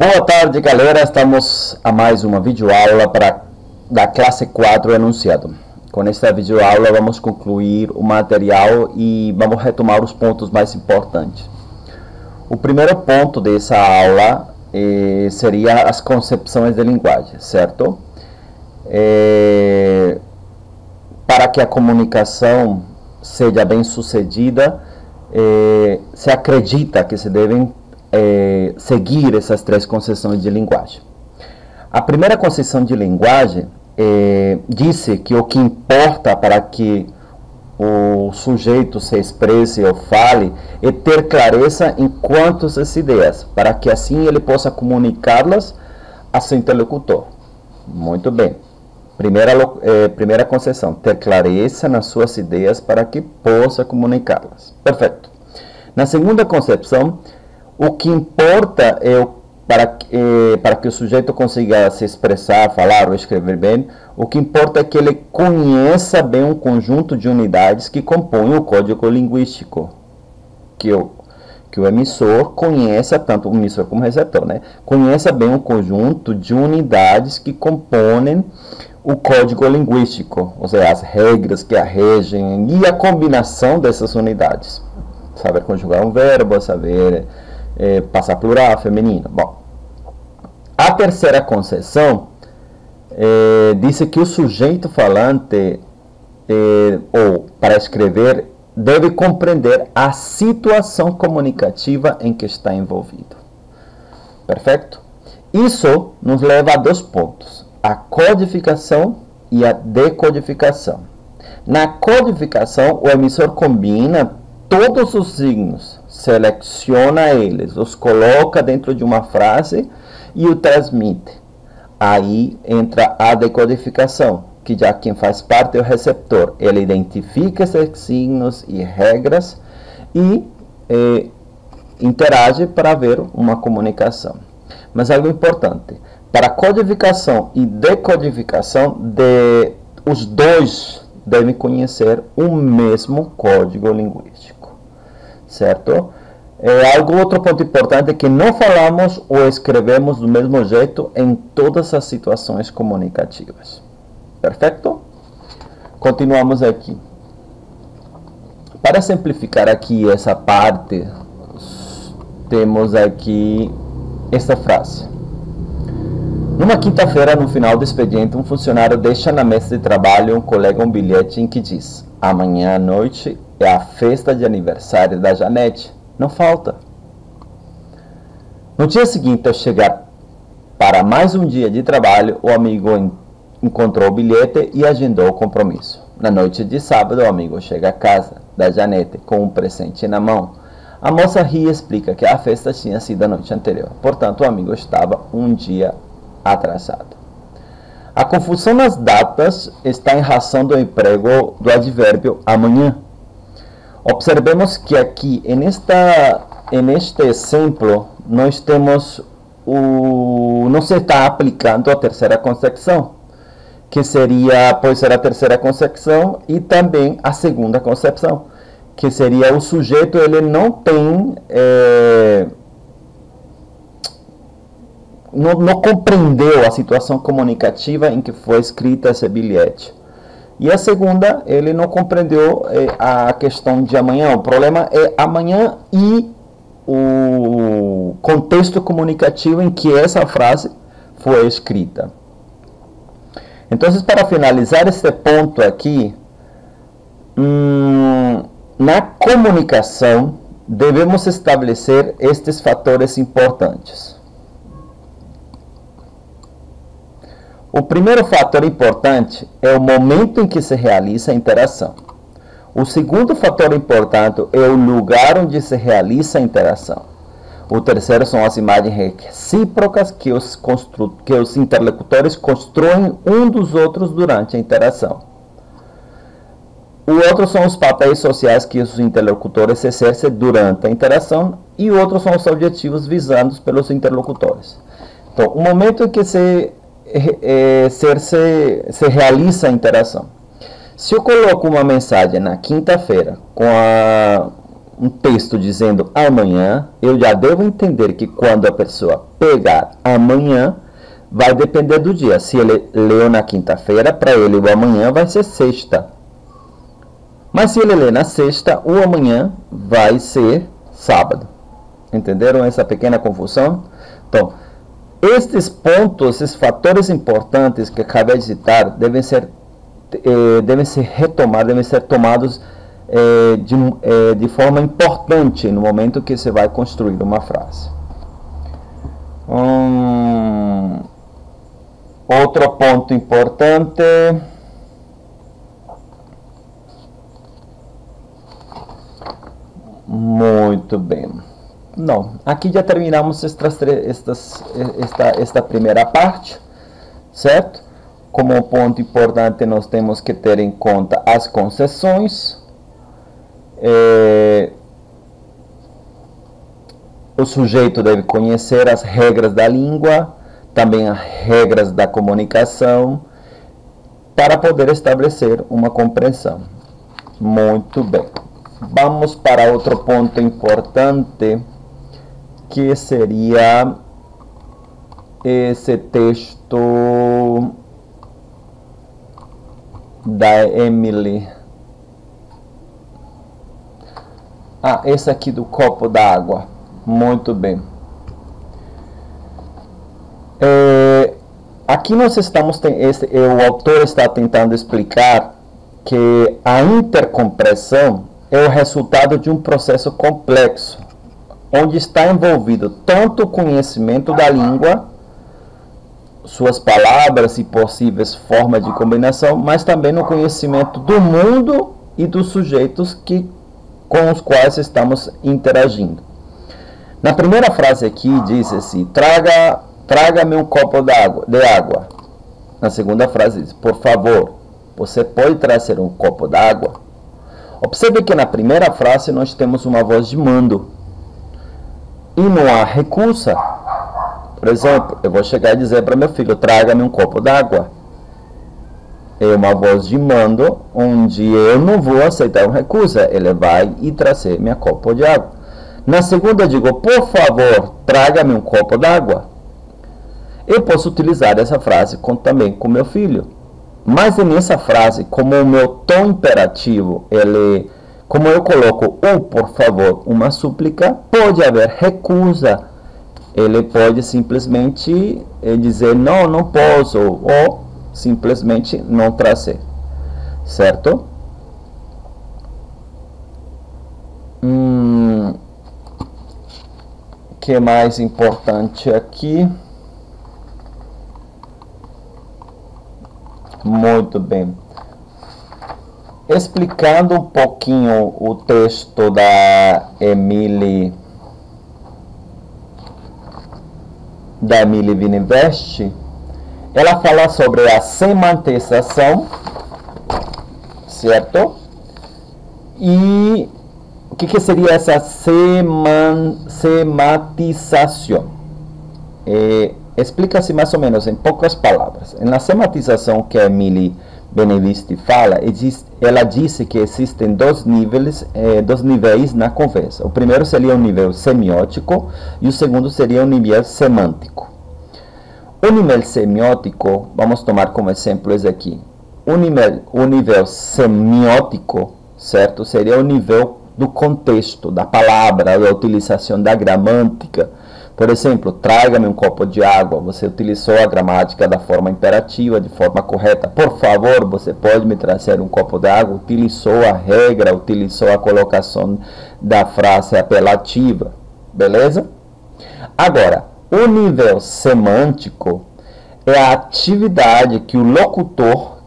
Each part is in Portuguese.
Boa tarde, galera. Estamos a mais uma videoaula da classe 4 enunciado. Com esta videoaula vamos concluir o material e vamos retomar os pontos mais importantes. O primeiro ponto dessa aula seria as concepções de linguagem, certo? Para que a comunicação seja bem sucedida, se acredita que se devem seguir essas três concepções de linguagem. A primeira concepção de linguagem disse que o que importa para que o sujeito se expresse ou fale é ter clareza em quantas as ideias, para que assim ele possa comunicá-las a seu interlocutor. Muito bem. Primeira concepção, ter clareza nas suas ideias para que possa comunicá-las. Perfeito. Na segunda concepção, o que importa para que o sujeito consiga se expressar, falar ou escrever bem, o que importa é que ele conheça bem um conjunto de unidades que compõem o código linguístico. Que o emissor conheça, tanto o emissor como o receptor, né? Conheça bem um conjunto de unidades que compõem o código linguístico, ou seja, as regras que a regem e a combinação dessas unidades. Saber conjugar um verbo, saber passar plural, feminino. Bom, a terceira concepção disse que o sujeito falante, ou para escrever, deve compreender a situação comunicativa em que está envolvido. Perfeito? Isso nos leva a dois pontos: a codificação e a decodificação. Na codificação, o emissor combina todos os signos, seleciona eles, os coloca dentro de uma frase e o transmite. Aí entra a decodificação, que já quem faz parte é o receptor. Ele identifica esses signos e regras e interage para ver uma comunicação. Mas algo importante, para codificação e decodificação, os dois devem conhecer o mesmo código linguístico, certo? Outro ponto importante é que não falamos ou escrevemos do mesmo jeito em todas as situações comunicativas. Perfeito? Continuamos aqui. Para simplificar aqui essa parte, temos aqui esta frase. Numa quinta-feira, no final do expediente, um funcionário deixa na mesa de trabalho um colega um bilhete em que diz: amanhã à noite é a festa de aniversário da Janete. Não falta. No dia seguinte, ao chegar para mais um dia de trabalho, o amigo encontrou o bilhete e agendou o compromisso. Na noite de sábado, o amigo chega à casa da Janete com um presente na mão. A moça ri e explica que a festa tinha sido a noite anterior. Portanto, o amigo estava um dia atrasado. A confusão nas datas está em razão do emprego do advérbio amanhã. Observemos que aqui, neste exemplo, nós temos não se está aplicando a terceira concepção, que pode ser a terceira concepção e também a segunda concepção, que seria o sujeito, ele não tem, não compreendeu a situação comunicativa em que foi escrita esse bilhete. E a segunda, ele não compreendeu a questão de amanhã. O problema é amanhã e o contexto comunicativo em que essa frase foi escrita. Então, para finalizar este ponto aqui, na comunicação, devemos estabelecer estes fatores importantes. O primeiro fator importante é o momento em que se realiza a interação. O segundo fator importante é o lugar onde se realiza a interação. O terceiro são as imagens recíprocas que os interlocutores constroem um dos outros durante a interação. O outro são os papéis sociais que os interlocutores exercem durante a interação e o outro são os objetivos visados pelos interlocutores. Então, o momento em que se realiza a interação. Se eu coloco uma mensagem na quinta-feira um texto dizendo amanhã, eu já devo entender que quando a pessoa pegar amanhã, vai depender do dia. Se ele leu na quinta-feira, para ele o amanhã vai ser sexta. Mas se ele ler na sexta, o amanhã vai ser sábado. Entenderam essa pequena confusão? Então, estes pontos, esses fatores importantes que acabei de citar, devem ser retomados, devem ser tomados de forma importante no momento que você vai construir uma frase. Outro ponto importante. Muito bem. Não, aqui já terminamos esta primeira parte, certo? Como ponto importante, nós temos que ter em conta as concessões. O sujeito deve conhecer as regras da língua, também as regras da comunicação, para poder estabelecer uma compreensão. Muito bem. Vamos para outro ponto importante, que seria esse texto da Emily. Esse aqui do copo d'água. Muito bem. Aqui nós estamos, o autor está tentando explicar que a intercompreensão é o resultado de um processo complexo, onde está envolvido tanto o conhecimento da língua, suas palavras e possíveis formas de combinação, mas também no conhecimento do mundo e dos sujeitos com os quais estamos interagindo. Na primeira frase aqui diz assim: traga-me um copo de água. Na segunda frase diz: por favor, você pode trazer um copo d'água? Observe que na primeira frase nós temos uma voz de mando e não há recusa. Por exemplo, eu vou chegar e dizer para meu filho: traga-me um copo d'água. É uma voz de mando onde eu não vou aceitar uma recusa. Ele vai e trazer meu copo de água. Na segunda eu digo: por favor, traga-me um copo d'água. Eu posso utilizar essa frase também com meu filho. Mas nessa frase, como o meu tom imperativo, como eu coloco o por favor, uma súplica, pode haver recusa. Ele pode simplesmente dizer não posso, ou simplesmente não trazer. Certo? Que mais importante aqui? Muito bem. Explicando um pouquinho o texto da Emily Vinivest, ela fala sobre a semantização, certo? E o que seria essa sematização? Explica-se mais ou menos em poucas palavras. Na sematização que a Emily Vinivest fala, ela disse que existem dois níveis na conversa. O primeiro seria o nível semiótico e o segundo seria o nível semântico. O nível semiótico, vamos tomar como exemplo esse aqui. O nível semiótico, certo? Seria o nível do contexto, da palavra, da utilização da gramática. Por exemplo, traga-me um copo de água. Você utilizou a gramática da forma imperativa, de forma correta. Por favor, você pode me trazer um copo de água. Utilizou a regra, utilizou a colocação da frase apelativa. Beleza? Agora, o nível semântico é a atividade que o locutor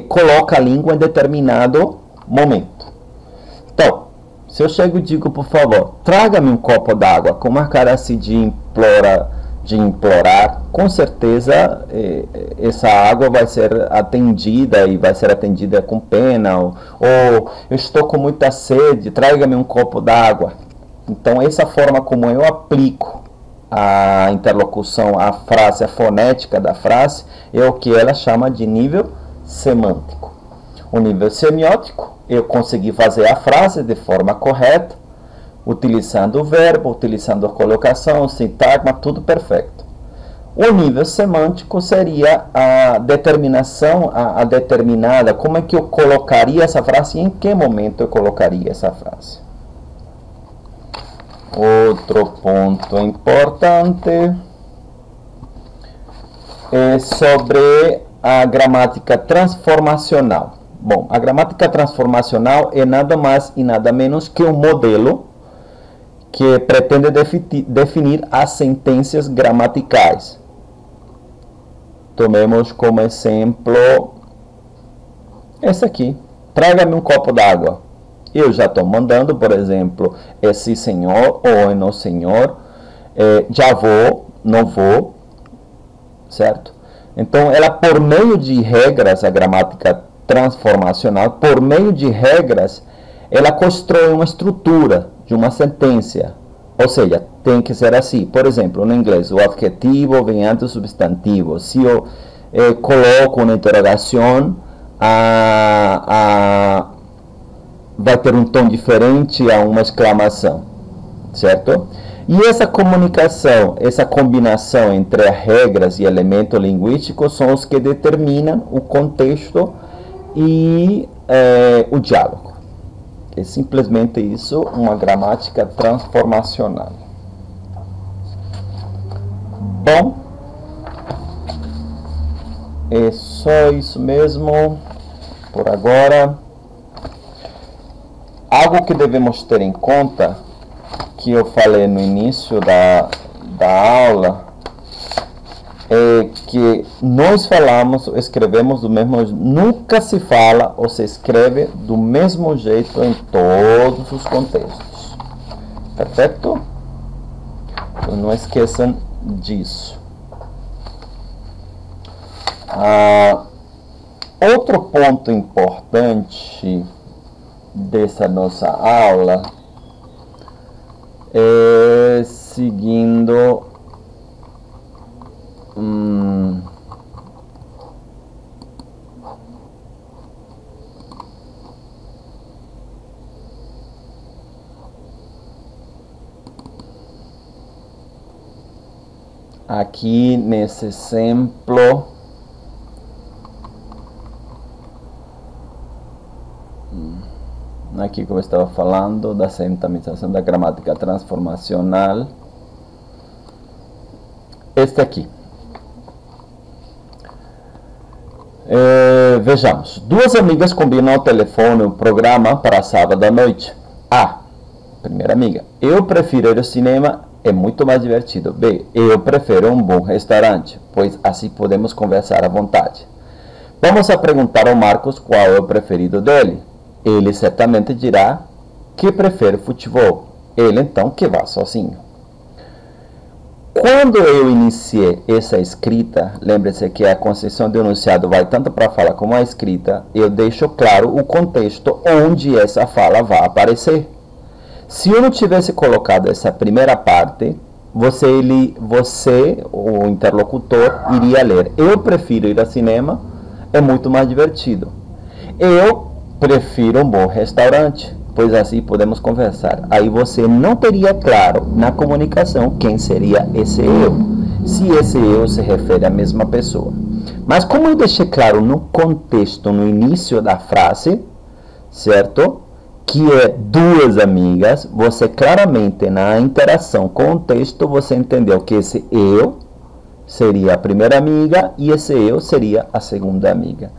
coloca a língua em determinado momento. Então, se eu chego e digo, por favor, traga-me um copo d'água, com uma cara assim de implorar, com certeza essa água vai ser atendida e vai ser atendida com pena, ou eu estou com muita sede, traga-me um copo d'água. Então, essa forma como eu aplico a interlocução, a frase, a fonética da frase, é o que ela chama de nível semântico. O nível semiótico eu consegui fazer a frase de forma correta, utilizando o verbo, utilizando a colocação, sintagma, tudo perfeito. O nível semântico seria a determinação, a determinada, como é que eu colocaria essa frase e em que momento eu colocaria essa frase. Outro ponto importante é sobre a gramática transformacional. Bom, a gramática transformacional é nada mais e nada menos que um modelo que pretende definir as sentenças gramaticais. Tomemos como exemplo esse aqui. Traga-me um copo d'água. Eu já estou mandando, por exemplo, esse senhor ou no senhor. Já vou, não vou. Certo? Então, ela, por meio de regras, a gramática transformacional, por meio de regras, ela constrói uma estrutura de uma sentença. Ou seja, tem que ser assim. Por exemplo, no inglês, o adjetivo vem antes do substantivo. Se eu coloco uma interrogação, vai ter um tom diferente a uma exclamação. Certo? E essa comunicação, essa combinação entre as regras e elementos linguísticos são os que determinam o contexto e o diálogo. É simplesmente isso, uma gramática transformacional. Bom, é só isso mesmo por agora. Algo que devemos ter em conta, que eu falei no início da aula, é que nós falamos, escrevemos do mesmo jeito, nunca se fala ou se escreve do mesmo jeito em todos os contextos. Perfeito? Então não esqueçam disso. Outro ponto importante dessa nossa aula é seguindo aqui nesse exemplo, aqui como eu estava falando da sintetização da gramática transformacional, este aqui. Vejamos, duas amigas combinam ao telefone um programa para sábado à noite. A, primeira amiga, eu prefiro ir ao cinema, é muito mais divertido. B, eu prefiro um bom restaurante, pois assim podemos conversar à vontade. Vamos a perguntar ao Marcos qual é o preferido dele. Ele certamente dirá que prefere futebol. Ele então que vá sozinho. Quando eu iniciei essa escrita, lembre-se que a construção do enunciado vai tanto para a fala como a escrita, eu deixo claro o contexto onde essa fala vai aparecer. Se eu não tivesse colocado essa primeira parte, você, o interlocutor, iria ler: eu prefiro ir ao cinema, é muito mais divertido. Eu prefiro um bom restaurante, pois assim podemos conversar. Aí você não teria claro na comunicação quem seria esse eu, se esse eu se refere à mesma pessoa. Mas como eu deixei claro no contexto, no início da frase, certo? Que é duas amigas, você claramente na interação com o texto, você entendeu que esse eu seria a primeira amiga e esse eu seria a segunda amiga.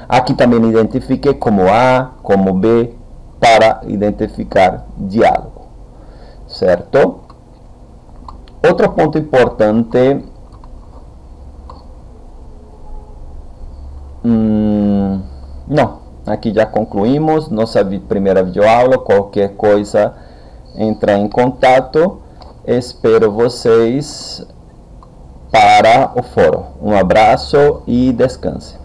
Aqui também identifiquei como A, como B, para identificar diálogo, certo? Outro ponto importante, aqui já concluímos nossa primeira videoaula. Qualquer coisa, entrar em contato. Espero vocês para o fórum. Um abraço e descanse.